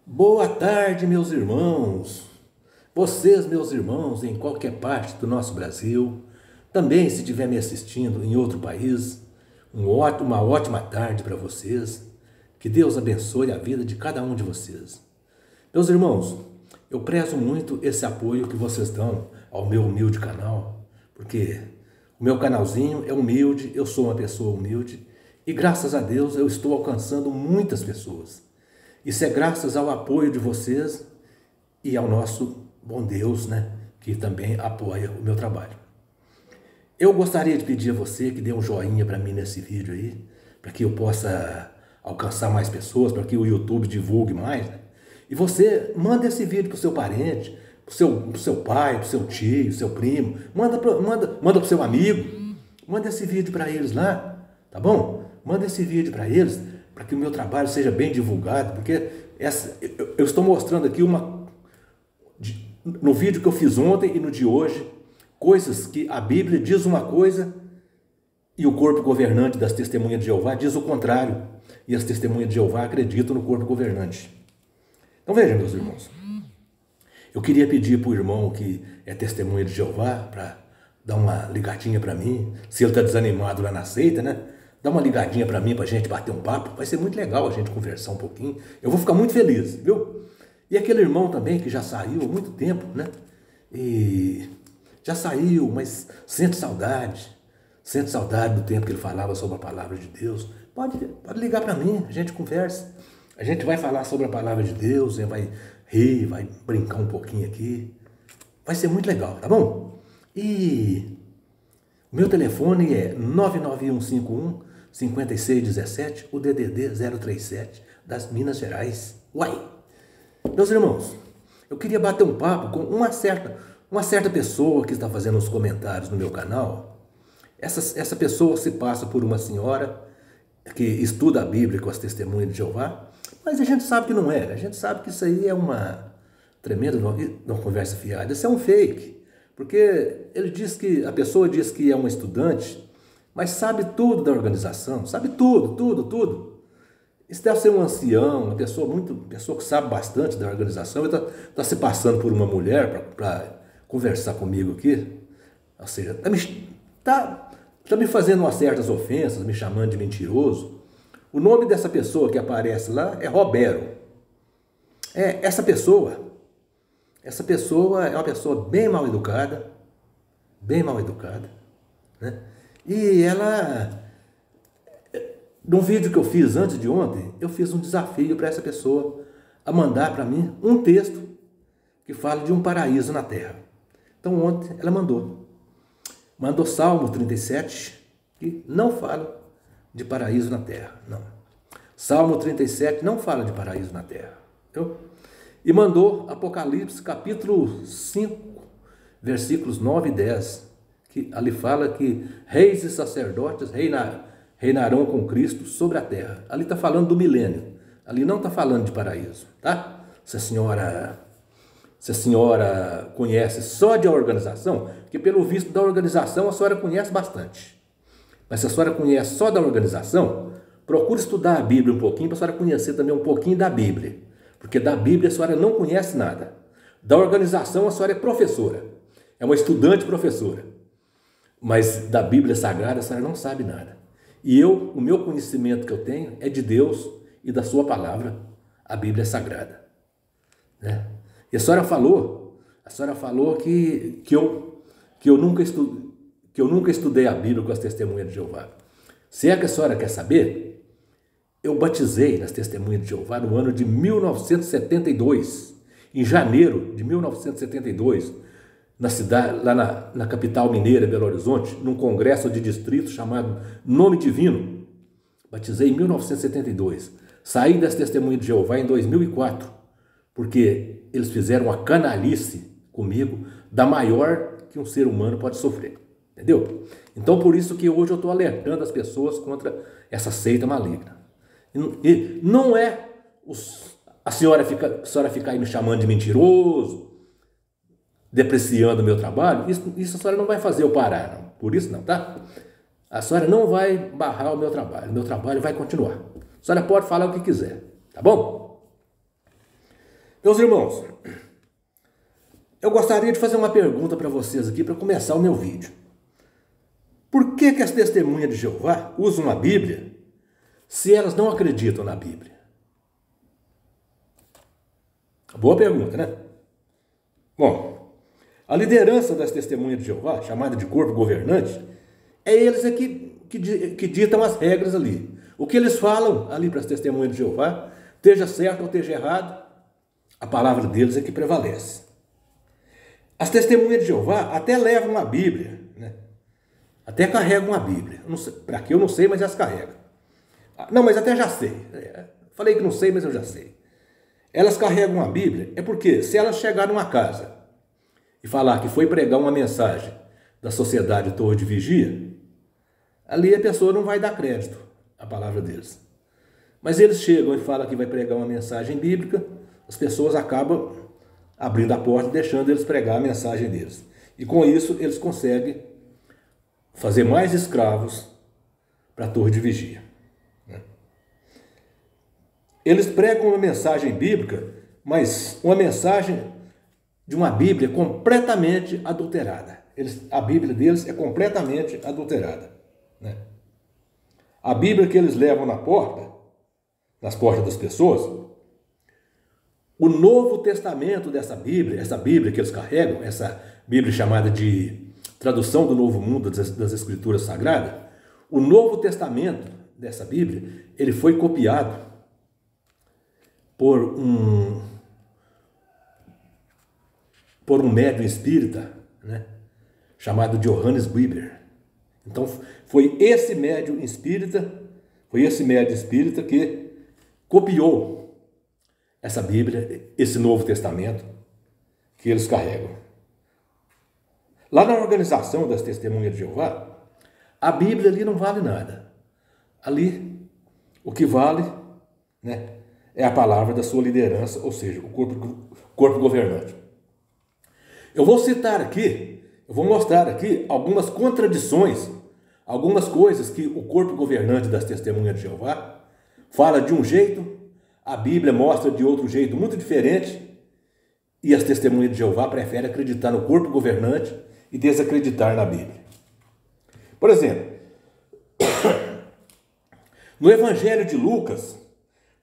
Boa tarde, meus irmãos. Vocês, meus irmãos, em qualquer parte do nosso Brasil, também se estiver me assistindo em outro país, uma ótima tarde para vocês. Que Deus abençoe a vida de cada um de vocês. Meus irmãos, eu prezo muito esse apoio que vocês dão ao meu humilde canal, porque o meu canalzinho é humilde, eu sou uma pessoa humilde e graças a Deus eu estou alcançando muitas pessoas. Isso é graças ao apoio de vocês e ao nosso bom Deus, né, que também apoia o meu trabalho. Eu gostaria de pedir a você que dê um joinha para mim nesse vídeo aí, para que eu possa alcançar mais pessoas, para que o YouTube divulgue mais, né? E você manda esse vídeo para o seu parente, pro seu pai, pro seu tio, seu primo, manda pro seu amigo, manda esse vídeo para eles lá, tá bom? Manda esse vídeo para eles, para que o meu trabalho seja bem divulgado, porque eu estou mostrando aqui no vídeo que eu fiz ontem e no de hoje, coisas que a Bíblia diz uma coisa e o corpo governante das testemunhas de Jeová diz o contrário. E as testemunhas de Jeová acreditam no corpo governante. Então vejam, meus irmãos, eu queria pedir para o irmão que é testemunha de Jeová para dar uma ligadinha para mim, se ele está desanimado lá na seita, né? Dá uma ligadinha para mim, para a gente bater um papo. Vai ser muito legal a gente conversar um pouquinho. Eu vou ficar muito feliz, viu? E aquele irmão também que já saiu há muito tempo, né? E já saiu, mas sente saudade. Sente saudade do tempo que ele falava sobre a palavra de Deus. Pode ligar para mim, a gente conversa. A gente vai falar sobre a palavra de Deus, vai rir, vai brincar um pouquinho aqui. Vai ser muito legal, tá bom? E o meu telefone é 99151-5617, o DDD 037 das Minas Gerais. Uai! Meus irmãos, eu queria bater um papo com uma certa pessoa que está fazendo os comentários no meu canal. Essa pessoa se passa por uma senhora que estuda a Bíblia com as testemunhas de Jeová, mas a gente sabe que não é. A gente sabe que isso aí é uma tremenda não conversa fiada. Isso é um fake, porque a pessoa diz que é uma estudante, mas sabe tudo da organização, sabe tudo. Isso deve ser um ancião, uma pessoa que sabe bastante da organização, e está se passando por uma mulher para conversar comigo aqui. Ou seja, está me fazendo umas certas ofensas, me chamando de mentiroso. O nome dessa pessoa que aparece lá é Robero. Essa pessoa é uma pessoa bem mal educada, né? E ela, num vídeo que eu fiz antes de ontem, eu fiz um desafio para essa pessoa a mandar para mim um texto que fala de um paraíso na terra. Então ontem ela mandou Salmo 37, que não fala de paraíso na terra, não. Salmo 37 não fala de paraíso na terra, viu? E mandou Apocalipse capítulo 5, versículos 9 e 10, que ali fala que reis e sacerdotes reinarão com Cristo sobre a terra. Ali está falando do milênio, ali não está falando de paraíso, tá? Se a senhora conhece só de organização, porque pelo visto da organização a senhora conhece bastante. Mas se a senhora conhece só da organização, procure estudar a Bíblia um pouquinho para a senhora conhecer também um pouquinho da Bíblia. Porque da Bíblia a senhora não conhece nada. Da organização a senhora é professora. É uma estudante professora. Mas da Bíblia Sagrada a senhora não sabe nada. E o meu conhecimento que eu tenho é de Deus e da sua palavra, a Bíblia Sagrada, né? E a senhora falou que eu nunca estudei a Bíblia com as testemunhas de Jeová. Se é que a senhora quer saber, eu batizei nas testemunhas de Jeová no ano de 1972, em janeiro de 1972, na cidade, lá na capital mineira, Belo Horizonte, num congresso de distrito chamado Nome Divino. Batizei em 1972. Saí das testemunhas de Jeová em 2004, porque eles fizeram uma canalice comigo da maior que um ser humano pode sofrer. Entendeu? Então por isso que hoje eu estou alertando as pessoas contra essa seita maligna. E não é a senhora ficar aí me chamando de mentiroso, depreciando o meu trabalho. Isso a senhora não vai fazer eu parar, não. Por isso não, tá? A senhora não vai barrar o meu trabalho vai continuar. A senhora pode falar o que quiser, tá bom? Meus irmãos, eu gostaria de fazer uma pergunta para vocês aqui para começar o meu vídeo. Por que as testemunhas de Jeová usam a Bíblia se elas não acreditam na Bíblia? Boa pergunta, né? Bom, a liderança das testemunhas de Jeová, chamada de corpo governante, é eles aqui que ditam as regras ali. O que eles falam ali para as testemunhas de Jeová, esteja certo ou esteja errado, a palavra deles é que prevalece. As testemunhas de Jeová até levam a Bíblia, né? Até carregam a Bíblia. Para que eu não sei, mas elas carregam. Não, mas até já sei. Falei que não sei, mas eu já sei. Elas carregam a Bíblia, é porque se elas chegarem numa casa e falar que foi pregar uma mensagem da Sociedade Torre de Vigia, ali a pessoa não vai dar crédito à palavra deles. Mas eles chegam e falam que vai pregar uma mensagem bíblica, as pessoas acabam abrindo a porta e deixando eles pregar a mensagem deles. E com isso eles conseguem fazer mais escravos para a Torre de Vigia. Eles pregam uma mensagem bíblica, mas uma mensagem de uma Bíblia completamente adulterada. A Bíblia deles é completamente adulterada, né? A Bíblia que eles levam nas portas das pessoas, o Novo Testamento dessa Bíblia, essa Bíblia que eles carregam, essa Bíblia chamada de Tradução do Novo Mundo das Escrituras Sagradas, o Novo Testamento dessa Bíblia, ele foi copiado por um médium espírita, né, chamado Johannes Weber. Então foi esse médium espírita que copiou essa Bíblia, esse Novo Testamento que eles carregam. Lá na organização das Testemunhas de Jeová, a Bíblia ali não vale nada. Ali o que vale, né, é a palavra da sua liderança, ou seja, o corpo governante. Eu vou mostrar aqui algumas contradições, algumas coisas que o corpo governante das Testemunhas de Jeová fala de um jeito, a Bíblia mostra de outro jeito muito diferente, e as Testemunhas de Jeová preferem acreditar no corpo governante e desacreditar na Bíblia. Por exemplo, no Evangelho de Lucas,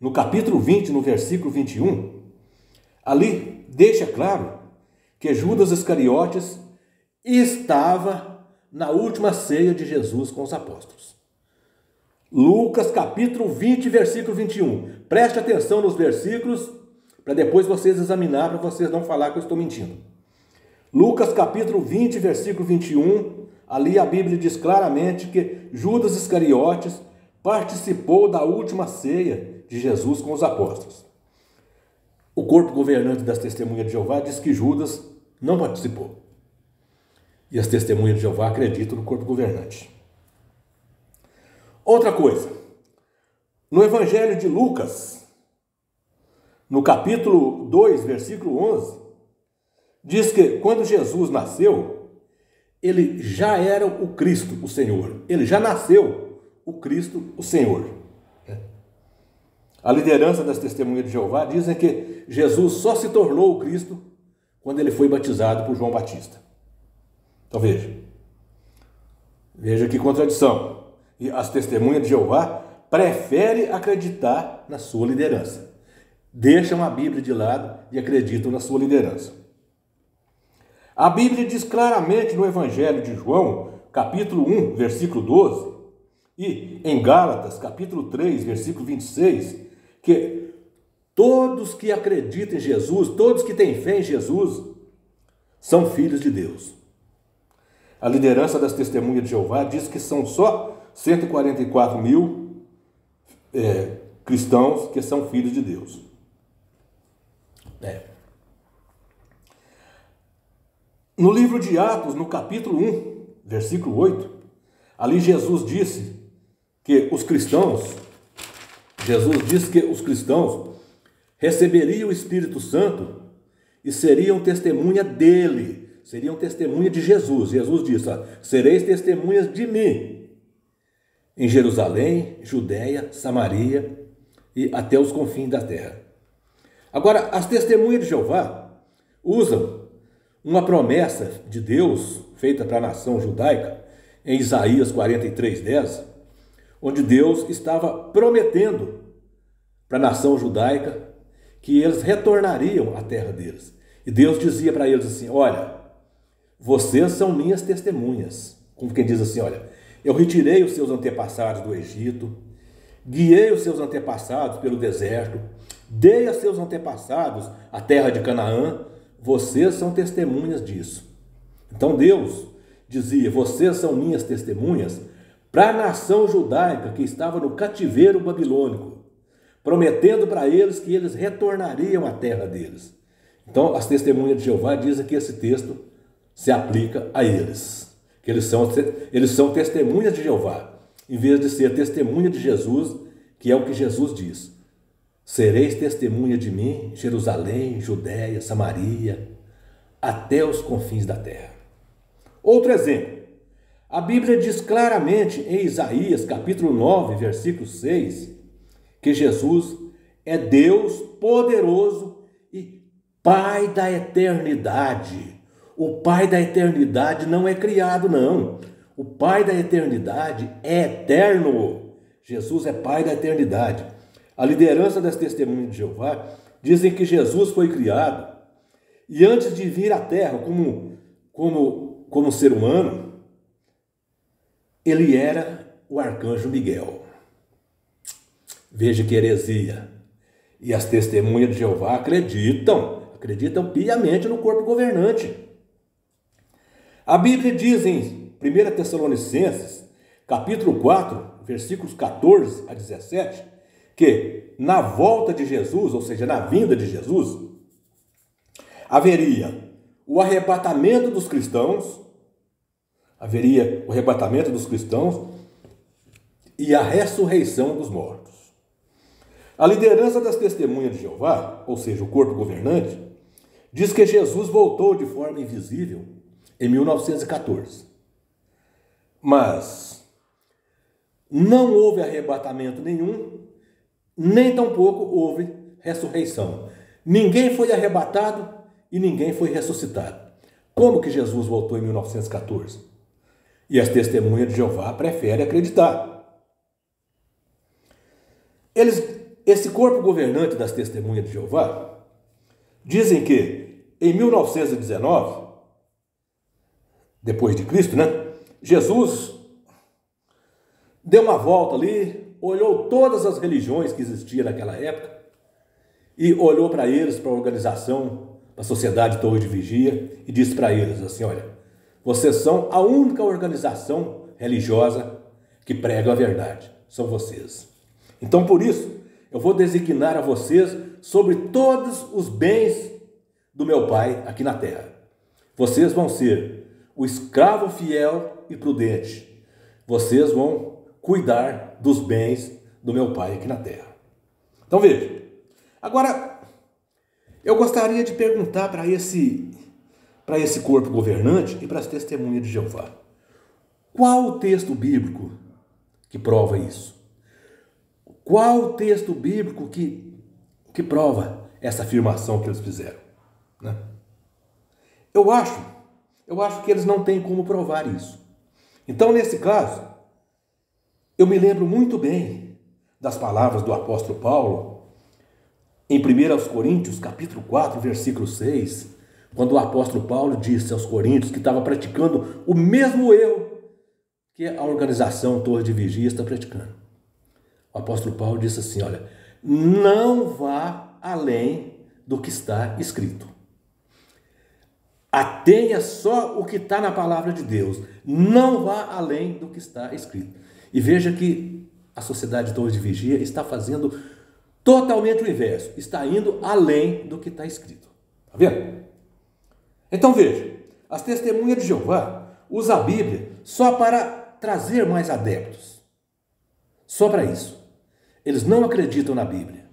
no capítulo 20, no versículo 21, ali deixa claro que Judas Iscariotes estava na última ceia de Jesus com os apóstolos. Lucas capítulo 20, versículo 21. Preste atenção nos versículos para depois vocês examinar, para vocês não falar que eu estou mentindo. Lucas capítulo 20, versículo 21, ali a Bíblia diz claramente que Judas Iscariotes participou da última ceia de Jesus com os apóstolos. O corpo governante das Testemunhas de Jeová diz que Judas não participou. E as Testemunhas de Jeová acreditam no corpo governante. Outra coisa, no Evangelho de Lucas, no capítulo 2, versículo 11, diz que quando Jesus nasceu, ele já era o Cristo, o Senhor. Ele já nasceu o Cristo, o Senhor. A liderança das Testemunhas de Jeová dizem que Jesus só se tornou o Cristo quando ele foi batizado por João Batista. Então veja que contradição. E as Testemunhas de Jeová preferem acreditar na sua liderança. Deixam a Bíblia de lado e acreditam na sua liderança. A Bíblia diz claramente no Evangelho de João, capítulo 1, versículo 12, e em Gálatas, capítulo 3, versículo 26, que todos que acreditam em Jesus, todos que têm fé em Jesus, são filhos de Deus. A liderança das Testemunhas de Jeová diz que são só 144 mil cristãos que são filhos de Deus. No livro de Atos, no capítulo 1, versículo 8, ali Jesus disse que os cristãos receberiam o Espírito Santo e seriam testemunha dele, seriam testemunha de Jesus. Jesus disse, sereis testemunhas de mim, em Jerusalém, Judéia, Samaria e até os confins da terra. Agora, as testemunhas de Jeová usam uma promessa de Deus feita para a nação judaica em Isaías 43:10, onde Deus estava prometendo para a nação judaica que eles retornariam à terra deles. E Deus dizia para eles assim: olha, vocês são minhas testemunhas. Como quem diz assim: olha, eu retirei os seus antepassados do Egito, guiei os seus antepassados pelo deserto, dei a seus antepassados a terra de Canaã, vocês são testemunhas disso. Então Deus dizia: vocês são minhas testemunhas para a nação judaica que estava no cativeiro babilônico, prometendo para eles que eles retornariam à terra deles. Então as testemunhas de Jeová dizem que esse texto se aplica a eles, que eles são testemunhas de Jeová, em vez de ser testemunha de Jesus, que é o que Jesus diz: sereis testemunha de mim, Jerusalém, Judéia, Samaria, até os confins da terra. Outro exemplo, a Bíblia diz claramente em Isaías capítulo 9, versículo 6, que Jesus é Deus poderoso e Pai da eternidade. O Pai da eternidade não é criado, não. O Pai da eternidade é eterno. Jesus é Pai da eternidade. A liderança das testemunhas de Jeová dizem que Jesus foi criado e antes de vir à terra como ser humano, ele era o arcanjo Miguel. Veja que heresia. E as testemunhas de Jeová acreditam piamente no corpo governante. A Bíblia diz em 1 Tessalonicenses, capítulo 4, versículos 14 a 17, que na volta de Jesus, ou seja, na vinda de Jesus, haveria o arrebatamento dos cristãos, e a ressurreição dos mortos. A liderança das testemunhas de Jeová, ou seja, o corpo governante, diz que Jesus voltou de forma invisível em 1914. Mas não houve arrebatamento nenhum, nem tampouco houve ressurreição. Ninguém foi arrebatado e ninguém foi ressuscitado. Como que Jesus voltou em 1914? E as testemunhas de Jeová preferem acreditar. Esse corpo governante das testemunhas de Jeová dizem que em 1919, depois de Cristo, Jesus deu uma volta ali, olhou todas as religiões que existiam naquela época e olhou para eles, para a organização, para a Sociedade Torre de Vigia, e disse para eles assim: olha, vocês são a única organização religiosa que prega a verdade, são vocês. Então, por isso, eu vou designar a vocês sobre todos os bens do meu Pai aqui na terra. Vocês vão ser o escravo fiel e prudente. Vocês vão cuidar dos bens do meu Pai aqui na terra. Então veja. Agora, eu gostaria de perguntar para esse corpo governante e para as testemunhas de Jeová: qual o texto bíblico que prova isso? Qual o texto bíblico que prova essa afirmação que eles fizeram? Eu acho que eles não têm como provar isso. Então, nesse caso, eu me lembro muito bem das palavras do apóstolo Paulo em 1 Coríntios, capítulo 4, versículo 6, quando o apóstolo Paulo disse aos coríntios que estava praticando o mesmo erro que a organização Torre de Vigia está praticando. O apóstolo Paulo disse assim: olha, não vá além do que está escrito. Atenha só o que está na palavra de Deus. Não vá além do que está escrito. E veja que a Sociedade Torre de Vigia está fazendo totalmente o inverso. Está indo além do que está escrito. Está vendo? Então veja, as testemunhas de Jeová usam a Bíblia só para trazer mais adeptos. Só para isso. Eles não acreditam na Bíblia.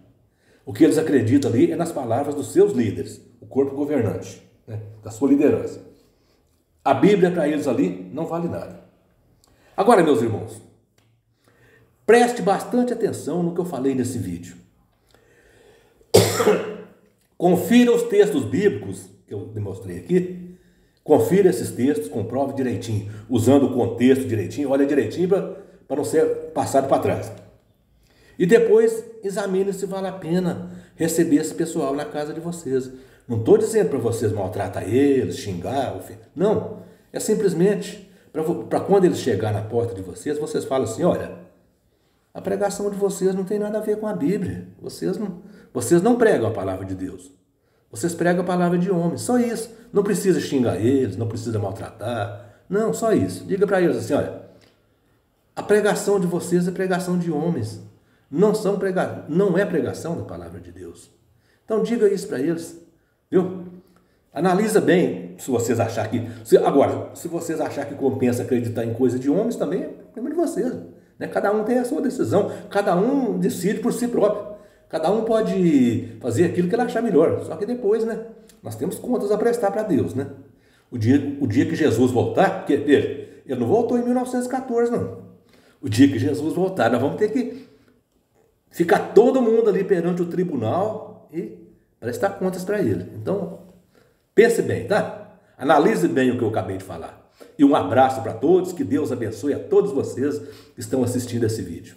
O que eles acreditam ali é nas palavras dos seus líderes, o corpo governante, da sua liderança. A Bíblia para eles ali não vale nada. Agora, meus irmãos, preste bastante atenção no que eu falei nesse vídeo. Confira os textos bíblicos que eu demonstrei aqui. Confira esses textos, comprove direitinho, usando o contexto direitinho, olha direitinho para não ser passado para trás. E depois examine se vale a pena receber esse pessoal na casa de vocês. Não estou dizendo para vocês maltratar eles, xingar, não. É simplesmente para quando eles chegarem na porta de vocês, vocês falam assim, olha, a pregação de vocês não tem nada a ver com a Bíblia. Vocês não pregam a palavra de Deus. Vocês pregam a palavra de homens, só isso. Não precisa xingar eles, não precisa maltratar. Não, só isso. Diga para eles assim, olha, a pregação de vocês é pregação de homens. Não é pregação da palavra de Deus. Então diga isso para eles, viu? Analisa bem se vocês acharem que... Agora, se vocês acharem que compensa acreditar em coisa de homens, também é problema de vocês. Né? Cada um tem a sua decisão, cada um decide por si próprio. Cada um pode fazer aquilo que ele achar melhor. Só que depois, né? Nós temos contas a prestar para Deus, né? O dia que Jesus voltar, porque, veja, ele não voltou em 1914, não. O dia que Jesus voltar, nós vamos ter que ficar todo mundo ali perante o tribunal e prestar contas para ele. Então, pense bem, tá? Analise bem o que eu acabei de falar. E um abraço para todos, que Deus abençoe a todos vocês que estão assistindo esse vídeo.